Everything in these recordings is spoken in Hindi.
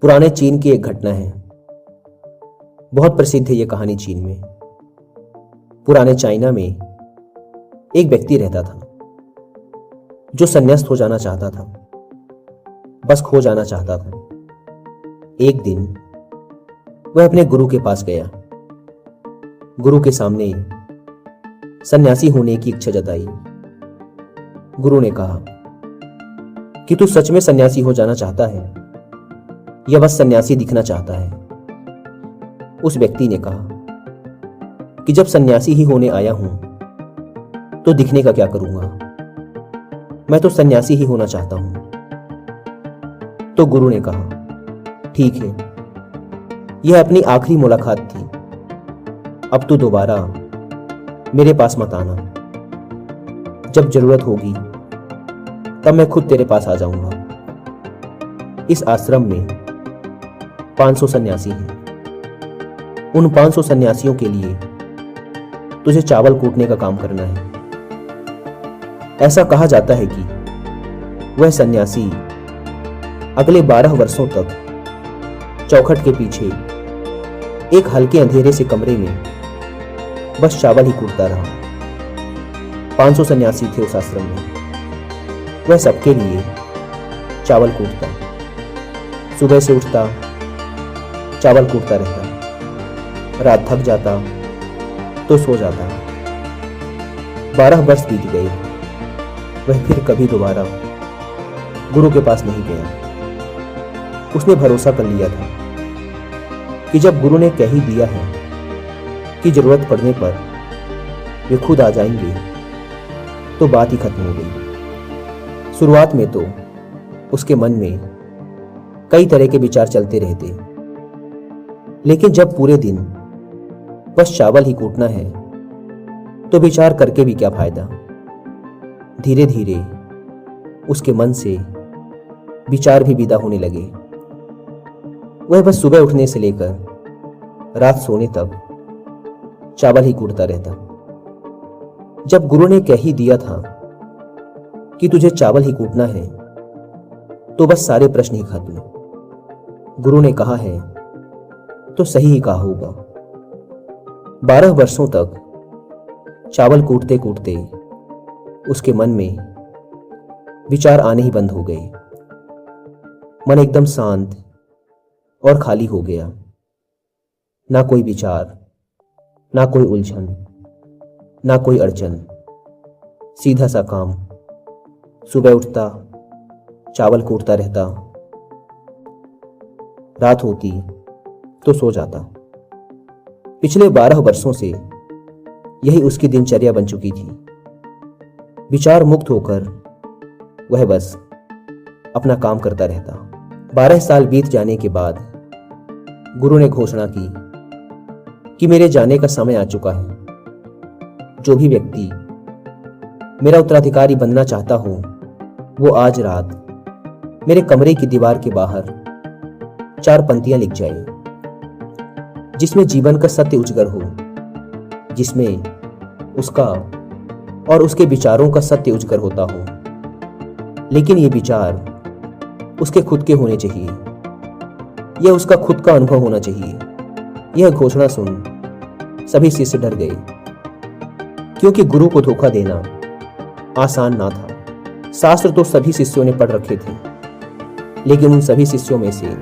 पुराने चीन की एक घटना है। बहुत प्रसिद्ध है यह कहानी चीन में। पुराने चाइना में एक व्यक्ति रहता था जो संन्यास्त हो जाना चाहता था, बस खो जाना चाहता था। एक दिन वह अपने गुरु के पास गया। गुरु के सामने सन्यासी होने की इच्छा जताई। गुरु ने कहा कि तू सच में सन्यासी हो जाना चाहता है या बस सन्यासी दिखना चाहता है? उस व्यक्ति ने कहा कि जब सन्यासी ही होने आया हूं तो दिखने का क्या करूंगा, मैं तो सन्यासी ही होना चाहता हूं। तो गुरु ने कहा ठीक है, यह अपनी आखिरी मुलाकात थी, अब तू दोबारा मेरे पास मत आना। जब जरूरत होगी तब मैं खुद तेरे पास आ जाऊंगा। इस आश्रम में 500 सन्यासी हैं। उन 500 सन्यासियों के लिए तुझे चावल कूटने का काम करना है। ऐसा कहा जाता है कि वह सन्यासी अगले 12 वर्षों तक चौखट के पीछे एक हल्के अंधेरे से कमरे में बस चावल ही कूटता रहा। 500 सन्यासी थे उस आश्रम में। वह सबके लिए चावल कूटता, सुबह से उठता, चावल कूटता रहता, रात थक जाता तो सो जाता। 12 वर्ष बीत गए। वह फिर कभी दोबारा गुरु के पास नहीं गया। उसने भरोसा कर लिया था कि जब गुरु ने कह ही दिया है कि जरूरत पड़ने पर वे खुद आ जाएंगे तो बात ही खत्म हो गई। शुरुआत में तो उसके मन में कई तरह के विचार चलते रहते, लेकिन जब पूरे दिन बस चावल ही कूटना है तो विचार करके भी क्या फायदा। धीरे धीरे उसके मन से विचार भी विदा होने लगे। वह बस सुबह उठने से लेकर रात सोने तक चावल ही कूटता रहता। जब गुरु ने कह ही दिया था कि तुझे चावल ही कूटना है तो बस सारे प्रश्न ही खत्म। गुरु ने कहा है तो सही ही कहा होगा। 12 वर्षों तक चावल कूटते कूटते उसके मन में विचार आने ही बंद हो गए। मन एकदम शांत और खाली हो गया। ना कोई विचार, ना कोई उलझन, ना कोई अड़चन। सीधा सा काम, सुबह उठता, चावल कूटता रहता, रात होती तो सो जाता। पिछले 12 वर्षों से यही उसकी दिनचर्या बन चुकी थी। विचार मुक्त होकर वह बस अपना काम करता रहता। 12 साल बीत जाने के बाद गुरु ने घोषणा की कि मेरे जाने का समय आ चुका है। जो भी व्यक्ति मेरा उत्तराधिकारी बनना चाहता हो वो आज रात मेरे कमरे की दीवार के बाहर 4 पंक्तियां लिख जाए, जिसमें जीवन का सत्य उजागर हो, जिसमें उसका और उसके विचारों का सत्य उजागर होता हो। लेकिन ये विचार उसके खुद के होने चाहिए, यह उसका खुद का अनुभव होना चाहिए। यह घोषणा सुन सभी शिष्य डर गए, क्योंकि गुरु को धोखा देना आसान ना था। शास्त्र तो सभी शिष्यों ने पढ़ रखे थे, लेकिन उन सभी शिष्यों में से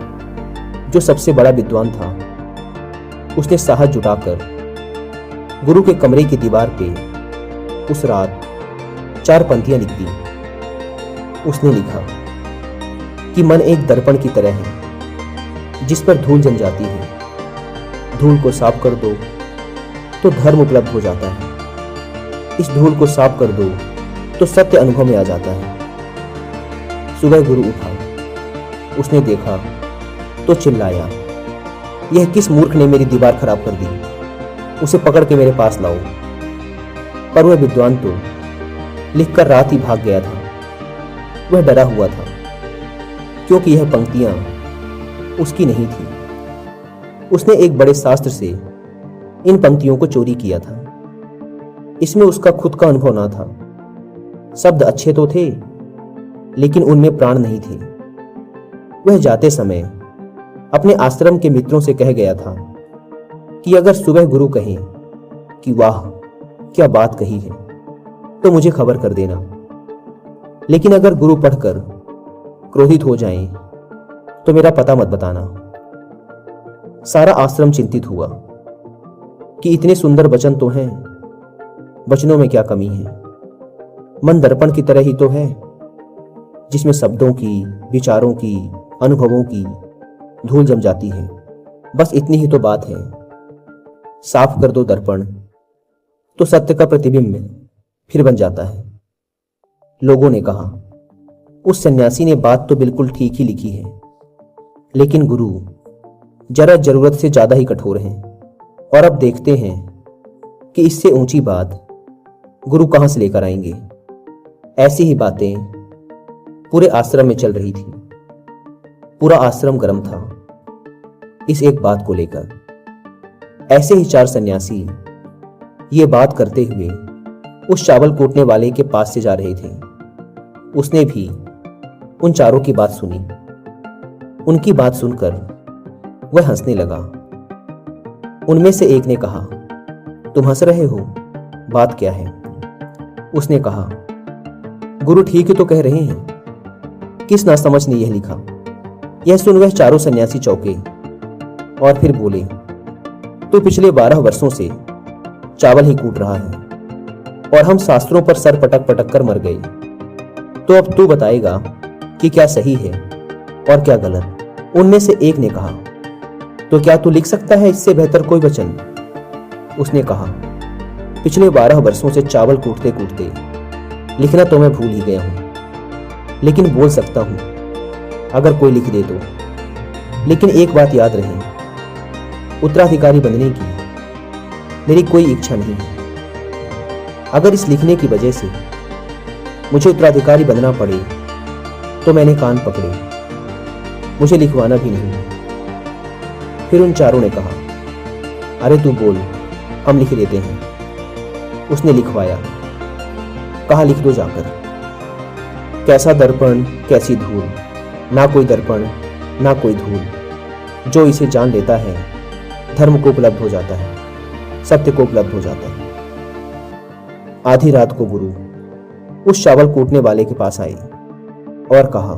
जो सबसे बड़ा विद्वान था उसने साहस जुटाकर गुरु के कमरे की दीवार पे उस रात 4 पंक्तियां लिख दी। उसने लिखा कि मन एक दर्पण की तरह है जिस पर धूल जम जाती है। धूल को साफ कर दो तो धर्म उपलब्ध हो जाता है। इस धूल को साफ कर दो तो सत्य अनुभव में आ जाता है। सुबह गुरु उठा, उसने देखा तो चिल्लाया, यह किस मूर्ख ने मेरी दीवार खराब कर दी, उसे पकड़ के मेरे पास लाओ। पर वह विद्वान तो लिखकर रात ही भाग गया था। वह डरा हुआ था, क्योंकि यह पंक्तियां उसकी नहीं थी। उसने एक बड़े शास्त्र से इन पंक्तियों को चोरी किया था। इसमें उसका खुद का अनुभव ना था। शब्द अच्छे तो थे, लेकिन उनमें प्राण नहीं थे। वह जाते समय अपने आश्रम के मित्रों से कह गया था कि अगर सुबह गुरु कहें कि वाह क्या बात कही है तो मुझे खबर कर देना, लेकिन अगर गुरु पढ़कर क्रोधित हो जाएं तो मेरा पता मत बताना। सारा आश्रम चिंतित हुआ कि इतने सुंदर वचन तो हैं, वचनों में क्या कमी है। मन दर्पण की तरह ही तो है, जिसमें शब्दों की, विचारों की, अनुभवों की धूल जम जाती है। बस इतनी ही तो बात है। साफ कर दो दर्पण तो सत्य का प्रतिबिंब फिर बन जाता है। लोगों ने कहा, उस सन्यासी ने बात तो बिल्कुल ठीक ही लिखी है, लेकिन गुरु जरा जरूरत से ज्यादा ही कठोर हैं, और अब देखते हैं कि इससे ऊंची बात गुरु कहां से लेकर आएंगे। ऐसी ही बातें पूरे आश्रम में चल रही थी। पूरा आश्रम गर्म था इस एक बात को लेकर। ऐसे ही 4 सन्यासी ये बात करते हुए उस चावल कूटने वाले के पास से जा रहे थे। उसने भी उन चारों की बात सुनी। उनकी बात सुनकर वह हंसने लगा। उनमें से एक ने कहा, तुम हंस रहे हो, बात क्या है? उसने कहा, गुरु ठीक ही तो कह रहे हैं, किस नासमझ ने यह लिखा। यह सुन वह चारों सन्यासी चौंके और फिर बोले, तू पिछले 12 वर्षों से चावल ही कूट रहा है और हम शास्त्रों पर सर पटक पटक कर मर गए, तो अब तू बताएगा कि क्या सही है और क्या गलत। उनमें से एक ने कहा, तो क्या तू लिख सकता है इससे बेहतर कोई वचन? उसने कहा, पिछले 12 वर्षों से चावल कूटते कूटते लिखना तो मैं भूल ही गया हूं, लेकिन बोल सकता हूं अगर कोई लिख दे तो। लेकिन एक बात याद रहे, उत्तराधिकारी बनने की मेरी कोई इच्छा नहीं है। अगर इस लिखने की वजह से मुझे उत्तराधिकारी बनना पड़े तो मैंने कान पकड़े, मुझे लिखवाना भी नहीं है। फिर उन चारों ने कहा, अरे तू बोल, हम लिख देते हैं। उसने लिखवाया। कहा, लिख दो जाकर। कैसा दर्पण कैसी धूल, ना कोई दर्पण ना कोई धूल, जो इसे जान लेता है धर्म को उपलब्ध हो जाता है, सत्य को उपलब्ध हो जाता है। आधी रात को गुरु उस चावल कूटने वाले के पास आए और कहा,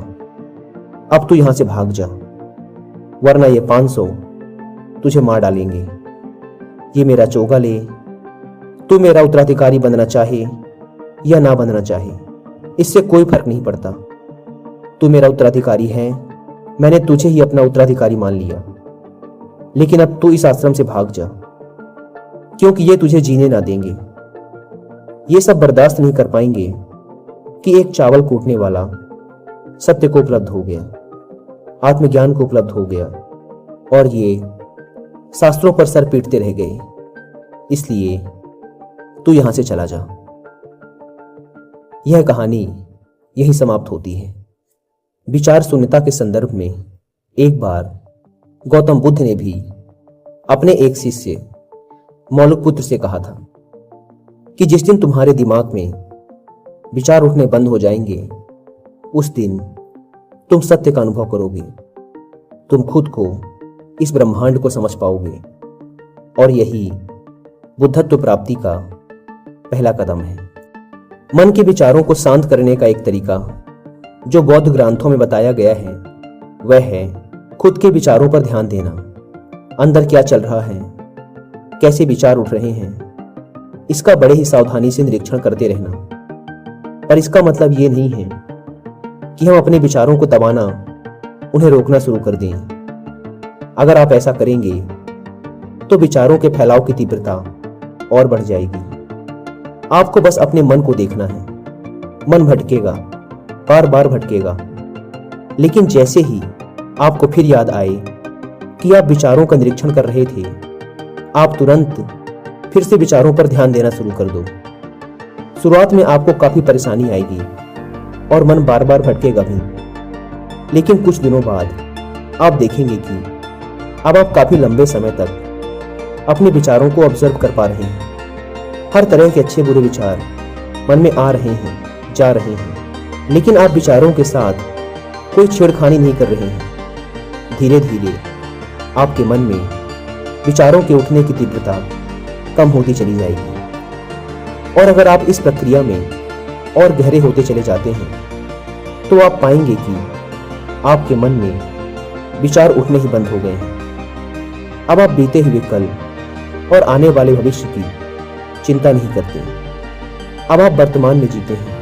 अब तू यहां से भाग जा, वरना ये 500 तुझे मार डालेंगे। ये मेरा चोगा ले, तू मेरा उत्तराधिकारी बनना चाहे या ना बनना चाहे, इससे कोई फर्क नहीं पड़ता। तू मेरा उत्तराधिकारी है, मैंने तुझे ही अपना उत्तराधिकारी मान लिया, लेकिन अब तू इस आश्रम से भाग जा, क्योंकि ये तुझे जीने ना देंगे। ये सब बर्दाश्त नहीं कर पाएंगे कि एक चावल कूटने वाला सत्य को उपलब्ध हो गया, आत्मज्ञान को उपलब्ध हो गया, और ये शास्त्रों पर सर पीटते रह गए। इसलिए तू यहां से चला जा। यह कहानी यही समाप्त होती है। विचार शून्यता के संदर्भ में एक बार गौतम बुद्ध ने भी अपने एक शिष्य मौलिकपुत्र से कहा था कि जिस दिन तुम्हारे दिमाग में विचार उठने बंद हो जाएंगे, उस दिन तुम सत्य का अनुभव करोगे, तुम खुद को इस ब्रह्मांड को समझ पाओगे, और यही बुद्धत्व प्राप्ति का पहला कदम है। मन के विचारों को शांत करने का एक तरीका जो बौद्ध ग्रंथों में बताया गया है वह है खुद के विचारों पर ध्यान देना। अंदर क्या चल रहा है, कैसे विचार उठ रहे हैं, इसका बड़े ही सावधानी से निरीक्षण करते रहना। पर इसका मतलब ये नहीं है कि हम अपने विचारों को दबाना, उन्हें रोकना शुरू कर दें। अगर आप ऐसा करेंगे तो विचारों के फैलाव की तीव्रता और बढ़ जाएगी। आपको बस अपने मन को देखना है। मन भटकेगा, बार बार भटकेगा, लेकिन जैसे ही आपको फिर याद आए कि आप विचारों का निरीक्षण कर रहे थे, आप तुरंत फिर से विचारों पर ध्यान देना शुरू कर दो। शुरुआत में आपको काफी परेशानी आएगी और मन बार बार भटकेगा भी, लेकिन कुछ दिनों बाद आप देखेंगे कि अब आप काफी लंबे समय तक अपने विचारों को ऑब्जर्व कर पा रहे हैं। हर तरह के अच्छे बुरे विचार मन में आ रहे हैं, जा रहे हैं, लेकिन आप विचारों के साथ कोई छेड़खानी नहीं कर रहे हैं। धीरे धीरे आपके मन में विचारों के उठने की तीव्रता कम होती चली जाएगी। और अगर आप इस प्रक्रिया में और गहरे होते चले जाते हैं तो आप पाएंगे कि आपके मन में विचार उठने ही बंद हो गए हैं। अब आप बीते हुए कल और आने वाले भविष्य की चिंता नहीं करते। अब आप वर्तमान में जीते हैं